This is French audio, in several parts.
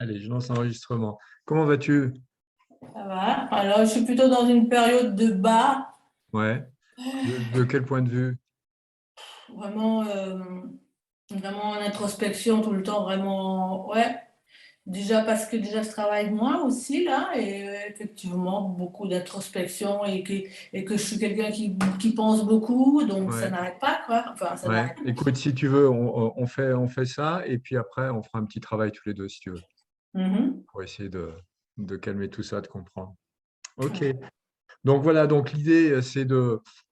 Allez, je lance l'enregistrement. Comment vas-tu? Ça va. Alors, je suis plutôt dans une période de bas, Ouais. De quel point de vue? vraiment, vraiment en introspection tout le temps, vraiment, ouais. Déjà parce que déjà je travaille moins aussi là, et effectivement beaucoup d'introspection et que je suis quelqu'un qui pense beaucoup, donc ça Ouais. n'arrête pas, quoi. Enfin, ça Ouais. n'arrête. Écoute, si tu veux, on fait ça et puis après, on fera un petit travail tous les deux, si tu veux, Mhm. pour essayer de calmer tout ça, de comprendre. OK. Ouais. Donc voilà, donc l'idée, c'est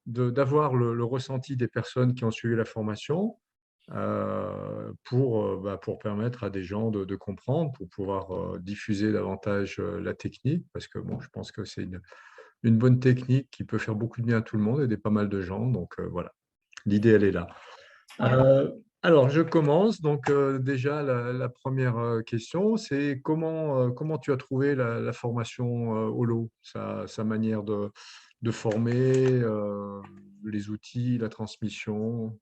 d'avoir le ressenti des personnes qui ont suivi la formation pour permettre à des gens de comprendre, pour pouvoir diffuser davantage la technique, parce que bon, je pense que c'est une bonne technique qui peut faire beaucoup de bien à tout le monde, aider pas mal de gens. Donc voilà, l'idée, elle est là. Ouais. Euh, alors, je commence. Donc déjà, la première question, c'est comment tu as trouvé la formation Holo, sa manière de former, les outils, la transmission.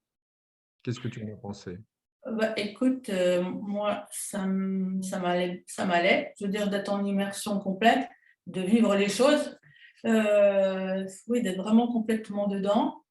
Qu'est-ce que tu en as pensé? Bah, écoute, moi, ça m'allait, je veux dire, d'être en immersion complète, de vivre les choses, oui, d'être vraiment complètement dedans.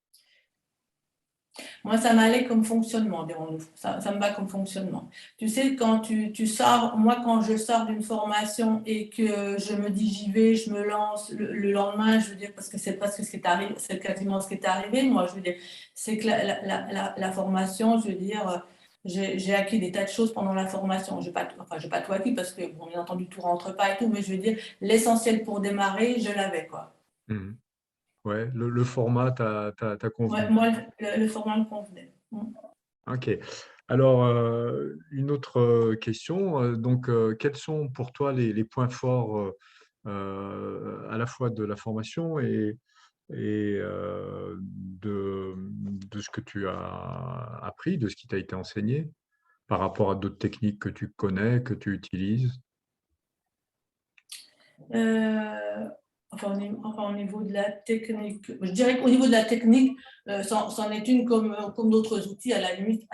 Moi, ça m'allait comme fonctionnement, dirons-nous. Ça me va comme fonctionnement. Tu sais, quand tu sors, moi, quand je sors d'une formation et que je me dis j'y vais, je me lance le lendemain, je veux dire, parce que c'est presque ce qui est arrivé, c'est quasiment ce qui est arrivé, moi, je veux dire, c'est que la formation, je veux dire, j'ai acquis des tas de choses pendant la formation. Enfin, j'ai pas tout acquis parce que, bon, bien entendu, tout rentre pas et tout, mais je veux dire, l'essentiel pour démarrer, je l'avais, quoi. Mhm. Ouais, le format t'a Ouais, convenu. moi, le format me convenait. Mm. Ok. Alors, une autre question. Donc, quels sont pour toi les points forts à la fois de la formation et de ce que tu as appris, de ce qui t'a été enseigné par rapport à d'autres techniques que tu connais, que tu utilises? Euh, enfin, au niveau de la technique, je dirais qu'au niveau de la technique, c'en est une comme d'autres outils, à la limite,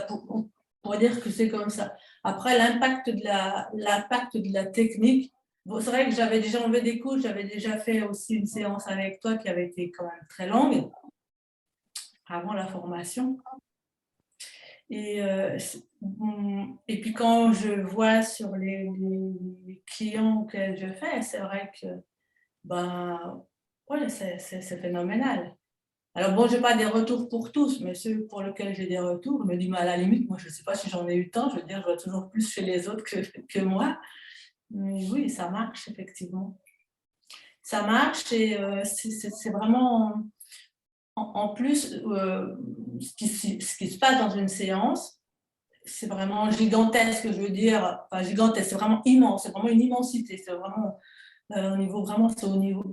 on pourrait dire que c'est comme ça. Après, l'impact de la technique, bon, c'est vrai que j'avais déjà enlevé des couches, j'avais déjà fait aussi une séance avec toi qui avait été quand même très longue avant la formation. Et puis quand je vois sur les clients auxquels je fais, c'est vrai que ben, ouais, c'est phénoménal. Alors bon, j'ai pas des retours pour tous, mais ceux pour lesquels j'ai des retours, je me dis, mais à la limite, moi, je sais pas si j'en ai eu tant, je veux dire, je vois toujours plus chez les autres que moi. Mais oui, ça marche, effectivement. Ça marche et c'est vraiment, en plus, ce qui se passe dans une séance, c'est vraiment gigantesque, je veux dire, enfin gigantesque, c'est vraiment immense, c'est vraiment une immensité, c'est vraiment au niveau vraiment, c'est au niveau,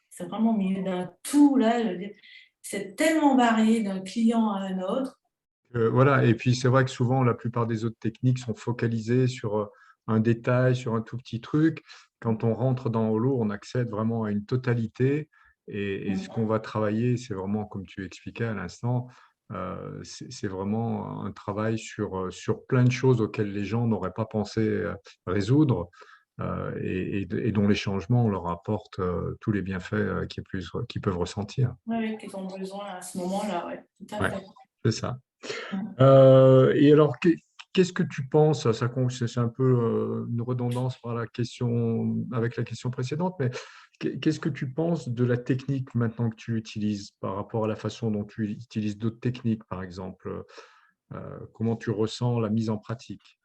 c'est vraiment au milieu d'un tout là. Je veux dire, c'est tellement varié d'un client à un autre. Voilà, et puis c'est vrai que souvent, la plupart des autres techniques sont focalisées sur un détail, sur un tout petit truc. Quand on rentre dans Holo, on accède vraiment à une totalité. Et ce qu'on va travailler, c'est vraiment, comme tu expliquais à l'instant, c'est vraiment un travail sur plein de choses auxquelles les gens n'auraient pas pensé résoudre et dont les changements leur apportent tous les bienfaits qu'ils peuvent ressentir. Oui, qu'ils ont besoin à ce moment-là, ouais, tout à Ouais, fait. c'est ça. Mm. Et alors, qu'est-ce que tu penses? C'est un peu une redondance avec la question précédente, mais qu'est-ce que tu penses de la technique maintenant que tu utilises par rapport à la façon dont tu utilises d'autres techniques, par exemple? Comment tu ressens la mise en pratique?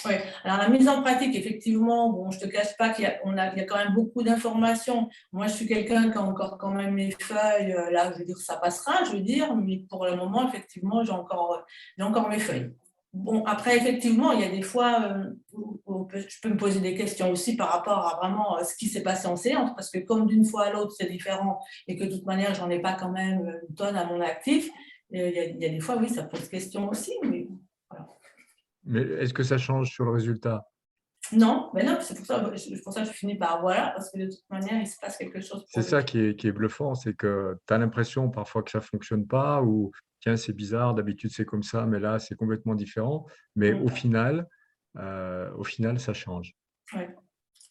Oui, alors la mise en pratique, effectivement, bon, je ne te cache pas il y a quand même beaucoup d'informations. Moi, je suis quelqu'un qui a encore quand même mes feuilles. Là, je veux dire, ça passera, je veux dire, mais pour le moment, effectivement, j'ai encore mes feuilles. Bon, après, effectivement, il y a des fois où je peux me poser des questions aussi par rapport à vraiment ce qui s'est passé en séance, parce que comme d'une fois à l'autre, c'est différent et que de toute manière, j'en ai pas quand même une tonne à mon actif, il y a des fois, oui, ça pose question aussi, mais voilà. Mais est-ce que ça change sur le résultat? Non, mais non, c'est pour ça que je finis par voilà, parce que de toute manière, il se passe quelque chose C'est pour le ça client. qui est bluffant, c'est que tu as l'impression parfois que ça ne fonctionne pas ou tiens, c'est bizarre, d'habitude c'est comme ça, mais là c'est complètement différent. Mais au Mm. final, au final, ça change. Ouais.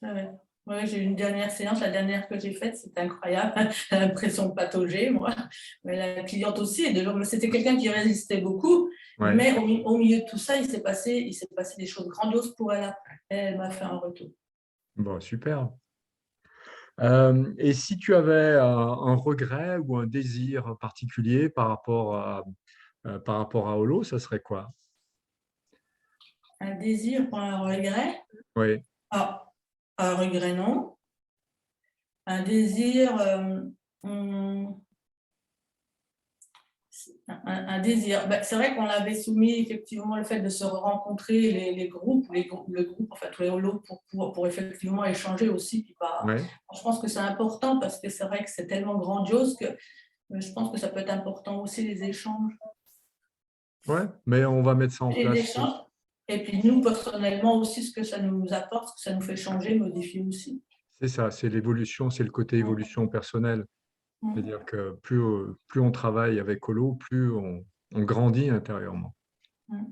Ouais, ouais. Ouais, j'ai eu une dernière séance, la dernière que j'ai faite, c'était incroyable. J'ai l'impression de patauger, moi. Mais la cliente aussi. Et c'était quelqu'un qui résistait beaucoup. Ouais. Mais au milieu de tout ça, il s'est passé des choses grandioses pour elle après. Elle m'a fait un retour. Bon, super. Et si tu avais un regret ou un désir particulier par rapport à Holo, ça serait quoi? Un désir pour un regret? Oui, Ah, un regret, non. Un désir, hum, un désir. Ben, c'est vrai qu'on avait soumis effectivement le fait de se rencontrer, les groupes, le groupe, enfin tous les holos, pour effectivement échanger aussi. Puis ouais, je pense que c'est important parce que c'est vrai que c'est tellement grandiose que je pense que ça peut être important aussi les échanges. ouais, mais on va mettre ça en Les place. échanges. Et puis nous, personnellement aussi, ce que ça nous apporte, ce que ça nous fait changer, modifier aussi. C'est ça, c'est l'évolution, c'est le côté évolution personnelle. Mm. C'est-à-dire que plus on travaille avec Holo, plus on grandit intérieurement. Mm.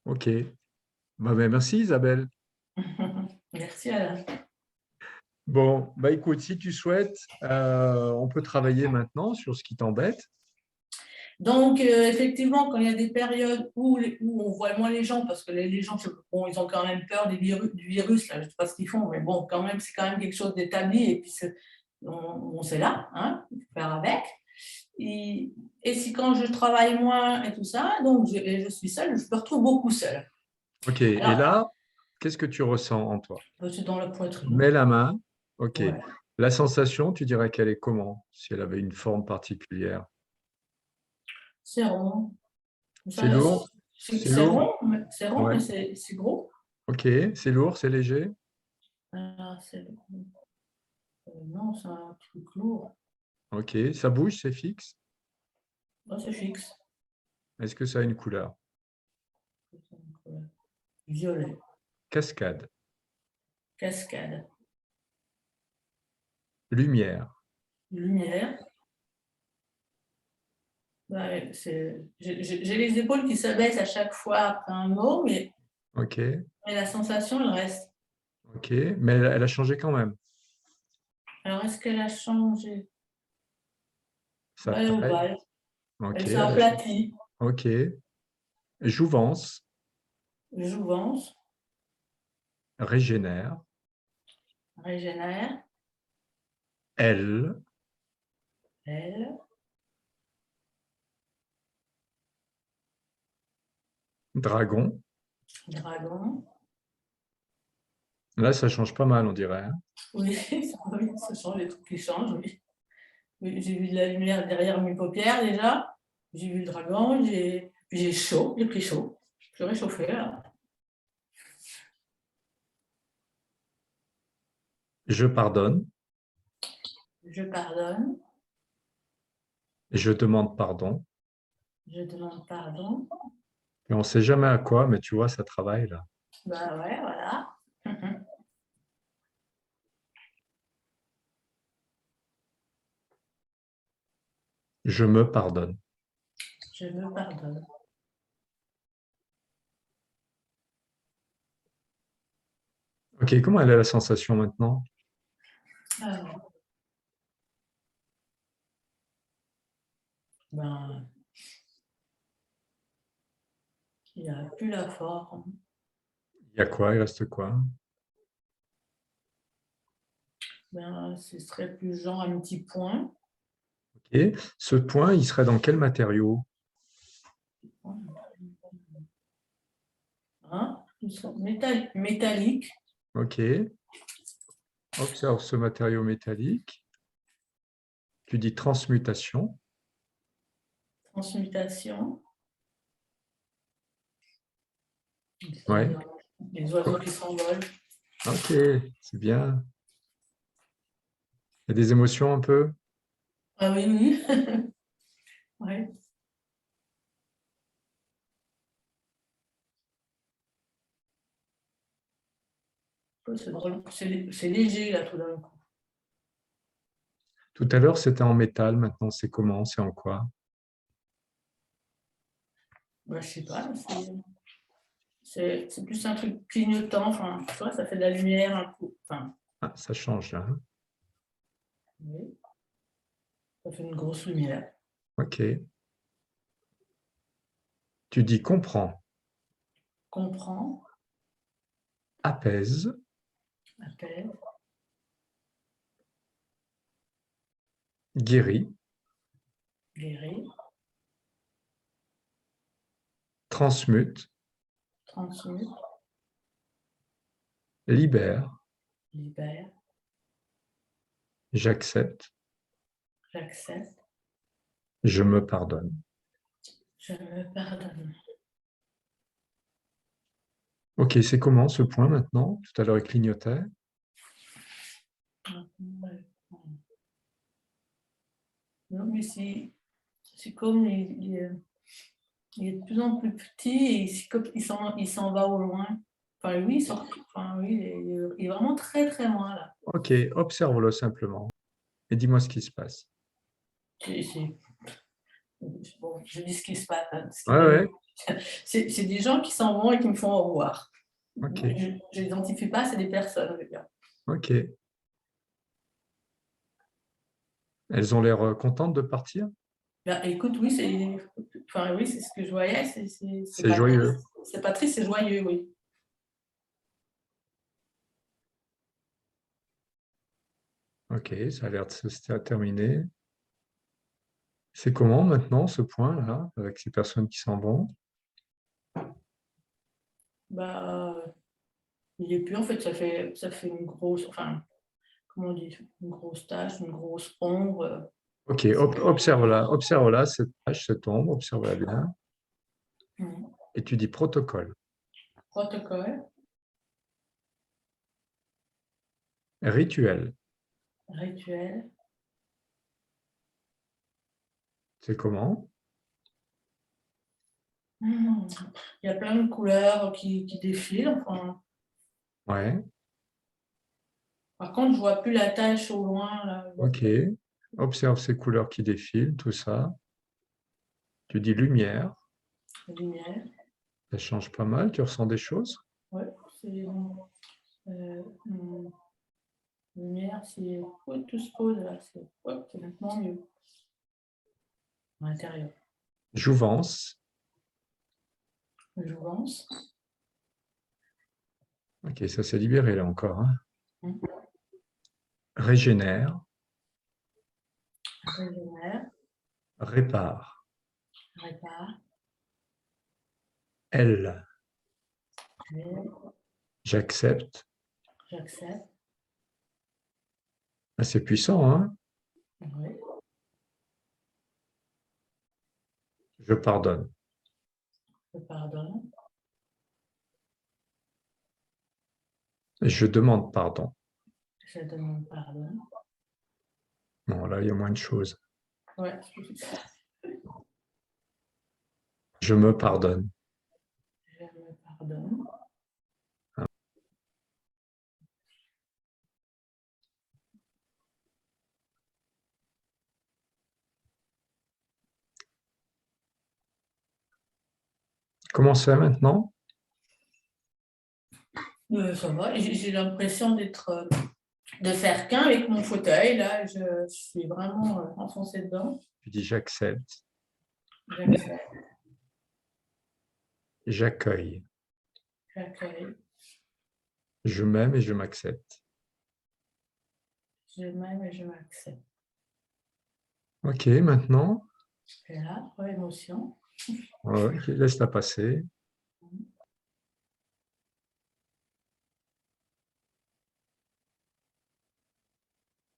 OK. Ben, merci Isabelle. Merci Alain. Bon, bah écoute, si tu souhaites, on peut travailler maintenant sur ce qui t'embête. Donc, effectivement, quand il y a des périodes où on voit moins les gens, parce que les gens, bon, ils ont quand même peur du virus, là, je ne sais pas ce qu'ils font, mais bon, quand même, c'est quand même quelque chose d'établi, et puis on c'est là, hein, il faut faire avec. Et si quand je travaille moins et tout ça, donc je suis seule, je me retrouve beaucoup seule. OK. Et Alors, là, qu'est-ce que tu ressens en toi? je suis dans la poitrine. Mets la main. OK. Ouais. La sensation, tu dirais qu'elle est comment? Si elle avait une forme particulière. C'est rond. C'est lourd? C'est C'est lourd? rond, mais Ouais. c'est gros. OK. C'est lourd, c'est léger? Ah, non, c'est un truc lourd. OK. Ça bouge, c'est fixe? Non, c'est fixe. Est-ce que ça a une couleur? Violet. Cascade. Cascade. Lumière. Lumière. Ouais, j'ai les épaules qui s'abaissent à chaque fois après un mot, OK. mais la sensation, elle reste. OK. Mais elle a changé quand même. Alors, est-ce qu'elle a changé? Sa Elle est taille. ovale. OK. Elle s'est Elle a changé. aplatie. OK. Jouvence. Jouvence. Régénère. Régénère. Elle. Elle. Dragon. Dragon. Là, ça change pas mal, on dirait, hein. Oui, oui, ce sont les trucs qui changent, oui. Oui, j'ai vu de la lumière derrière mes paupières déjà. J'ai vu le dragon, j'ai chaud, j'ai pris chaud. Je suis réchauffée là. Je pardonne. Je pardonne, Je demande pardon. je demande pardon. Et on ne sait jamais à quoi, mais tu vois, ça travaille là. Bah ouais, voilà. Je me pardonne. Je me pardonne. OK, comment elle est la sensation maintenant? Alors, ben, il n'y a plus la forme. Il y a quoi? Il reste quoi? Ben, ce serait plus genre un petit point. OK. Ce point, il serait dans quel matériau? Hein? Ils sont métalliques. OK. Observe ce matériau métallique. Tu dis transmutation. Transmutation. Ouais. Les oiseaux qui s'envolent. OK, c'est bien. Il y a des émotions un peu? Ah oui, oui. Ouais. C'est drôle. C'est léger là tout d'un coup. Tout à l'heure, c'était en métal. Maintenant, c'est comment? C'est en quoi? Ben, je sais pas. C'est plus un truc clignotant, enfin, tu vois, ça fait de la lumière un coup. Enfin, Ah, ça change là, hein. oui, ça fait une grosse lumière. Ok. Tu dis comprends, Comprend, apaise, appelle, guérit, guérit, transmute, transmute, libère, libère, j'accepte, j'accepte, je me pardonne. je me pardonne. Ok, c'est comment ce point maintenant? Tout à l'heure, il clignotait. Non, mais c'est comme il est de plus en plus petit et il s'en va au loin. Enfin, lui, enfin, oui, il est vraiment très, très loin là. Ok, observe-le simplement et dis-moi ce qui se passe. C'est- c'est- bon, je dis ce qui se passe, hein, Ouais, ouais, c'est des gens qui s'en vont et qui me font au revoir. ok, Je n'identifie pas, c'est des personnes, je veux dire. ok. Elles ont l'air contentes de partir? Ben, écoute, oui, enfin, oui, c'est ce que je voyais, c'est C'est pas triste, joyeux. c'est joyeux, oui. Ok, ça a l'air de se terminer. C'est comment maintenant ce point-là, avec ces personnes qui s'en vont? Bah, il est plus, en fait, ça fait une grosse, enfin, comment on dit, une grosse tache, une grosse ombre. Ok, observe-la, cette tâche, cette ombre, observe-la bien. Et tu dis protocole, Protocole, rituel. rituel. C'est comment? Il y a plein de couleurs qui défilent. Enfin, Ouais, par contre, je vois plus la tache au loin, là, je vois ok. Observe ces couleurs qui défilent, tout ça. Tu dis lumière, la lumière. ça change pas mal, tu ressens des choses? Ouais, c'est lumière, c'est ouais, tout se pose là, ouais, c'est nettement mieux à l'intérieur. Jouvence, Jouvence, ok, ça s'est libéré là encore, hein. hein, Régénère, régénère, répare, répare, elle, elle, j'accepte. j'accepte, Ah, c'est puissant, hein? ouais, Je pardonne. je pardonne, Je demande pardon. je demande pardon. Bon, là, il y a moins de choses. Ouais, Je me pardonne. je me pardonne. Comment c'est maintenant? Ça va, j'ai l'impression de faire qu'un avec mon fauteuil. Là, je suis vraiment enfoncée dedans. Tu dis j'accepte, J'accepte, j'accueille, j'accueille, je m'aime et je m'accepte. je m'aime et je m'accepte. Ok, maintenant, Et là, trois émotions. ok, laisse-la passer.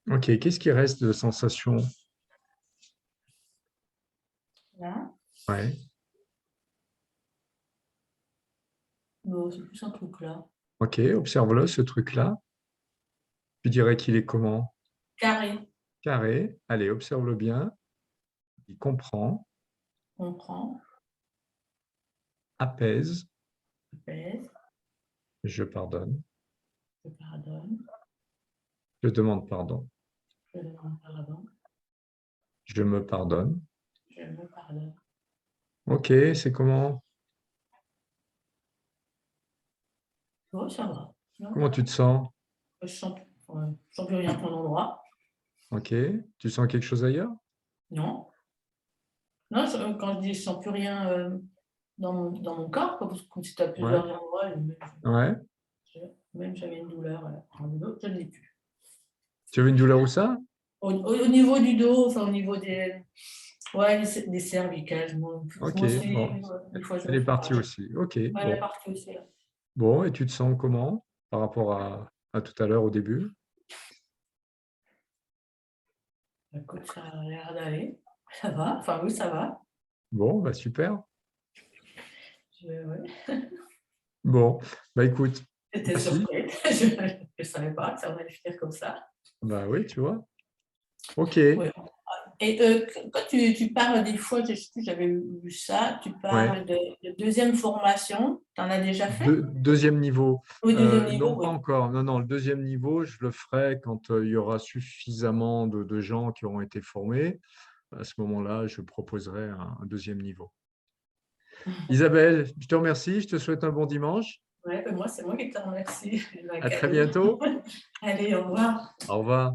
Ok, qu'est-ce qui reste de sensation? Là, Ouais. c'est plus un truc là. Ok, observe-le, ce truc-là. Tu dirais qu'il est comment? Carré, Carré. Allez, observe-le bien. Il comprend, comprend, apaise, apaise, je pardonne, je pardonne, je demande pardon, je demande pardon, je me pardonne. je me pardonne. Ok, c'est comment? Oh, ça va. Non, Comment tu te sens? je sens, je sens plus rien pour l'endroit. Ok. Tu sens quelque chose ailleurs? Non. Non, quand je dis je sens plus rien dans mon corps, comme si tu as Ouais. plusieurs endroits, et Ouais. même j'avais une douleur dans le dos, je ne l'ai plus. Tu avais une douleur où ça? Au niveau du dos, enfin au niveau ouais, des cervicales, je Ok. me suis, Bon. des fois je Elle me est suis partie arrachée. aussi. Ok. Ouais, elle est Bon. partie aussi là. Bon. Et tu te sens comment par rapport à tout à l'heure au début? Écoute, ça a l'air d'aller. Ça va, enfin oui, ça va. Bon, bah super. Ouais. Bon, bah écoute, J'étais merci. surprise, je ne savais pas que ça allait finir comme ça. Bah oui, tu vois. Ok. Ouais. Et quand tu parles des fois, je sais plus, j'avais vu ça, tu Ouais. parles de deuxième formation, tu en as déjà fait? Deuxième niveau. Oui, deuxième niveau, Non, pas oui. encore. Non, non, le deuxième niveau, je le ferai quand il y aura suffisamment de gens qui auront été formés. À ce moment-là, je proposerai un deuxième niveau. Isabelle, je te remercie. Je te souhaite un bon dimanche. Ouais, moi, c'est moi qui te remercie. Un À très cadeau. bientôt. Allez, au revoir. Au revoir.